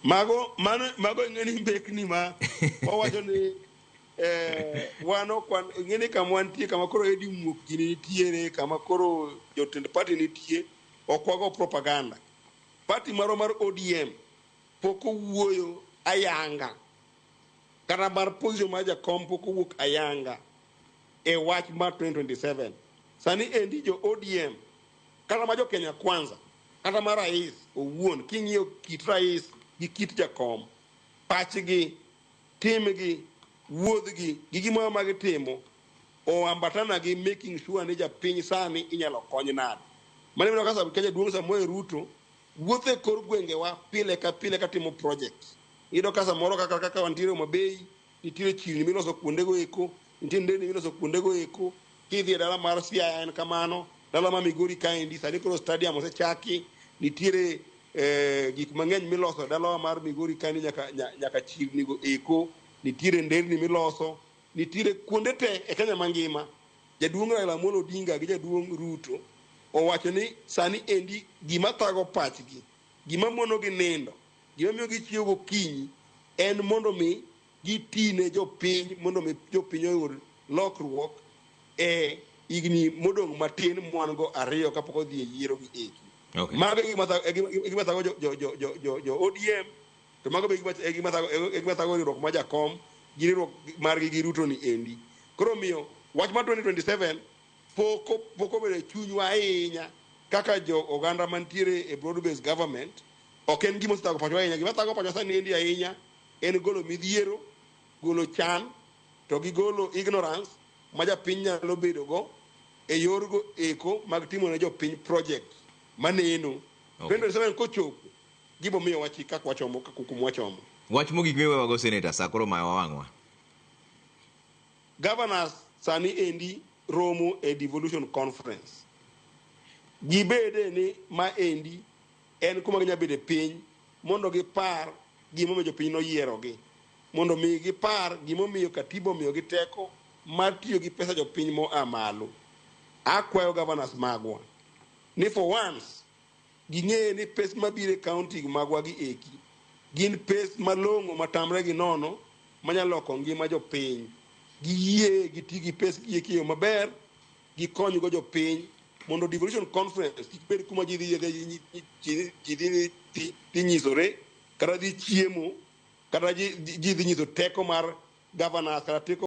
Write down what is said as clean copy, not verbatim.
Mago ng'eni mbekni ma wawacho ni wano kwan ng'eni kama wantie kama koro edi muok ji nitiere kama koro jotend party nitie okwago propaganda. Party maro mar ODM pok owuoyo ayanga kata mar position mar jakom pok owuok ayanga e wach mar 2027. Sani endi jo ODM kata ma jo Kenya Kwanza kata mar rais owuon king'iyo kit rais gi kit jakom pachgi timgi wuodhgi gi gimoro ma gitimo o ambatana gi making sure ni japiny sani inyalo kony nade. Mane mino kasa Kenya duong' Samuel Ruto wuotho e kor gwengewa pile ka pile ka timo project. Iyudo ka samoro kaka wantiere Homa Bay nitiere chirni miloso kuondego eko, nitiere ndeni miloso kuondego eko, kidhi e dala mar Siaya en kamano, dala ma Migori kaendi sani koro stadium osechaki, nitiere gik mang'eny miloso dala mar Migori kaendi nyaka chirnigo eko, nitiere nderni miloso, nitiere kuonde te e Kenya mangima. Jaduong' Raila Amolo Odinga gi jaduong' Ruto owacho ni sani endi gima thago pachgi, gima monogi nindo, gima miyo gichiewo gokinyi en mondo mi gitine jopiny, mondo mi jopiny oyud lokruok e igni modong' matin mwan go ariyo kapok odhi e yiero gi eki. Okay. Mago e gima thago jo ODM, to mago be e gima thago riwruok ma jakom gi riwruok margi gi Ruto ni endi. Koro miyo wach mar 2027 poko bedo chunywa ahinya kaka jo oganda mantiere e broad based government. Ok en gima osetago pachwa ahinya. Gima thago pachwa sani endi ahinya en golo midhiero, golo chan, to gi golo ignorance ma japiny nyalo bedo go e yorgo eko mag timo ne jopiny project maneno. Okay. 2027 kochopo gibo miyo wachi kaka wachomo kukum wachomo. Wach mogik miwe wago senator sakoro ma wawang'wa. Governors sani endi romo e devolution conference. Gibede ni ma endi en kuma ginya bede piny mondo gipar gimomiyo jopiny noyierogi, mondo mi gipar gimomiyo katiba omiyo gi teko mar tiyo gi pesa jopiny moa malo. Akwayo governors magwa ni for once ging'e ni pes mabiro e county magwa gi eki gin pes malong'o matamre gi nono manyalo loko ngima jopiny. Giyie giti gi pes gi eki yo maber, gikony go jopiny mondo devolution conference kik bed kuma ji dhi nyisore kata dhi chiemo kata ji dhi nyiso teko mar governors kata teko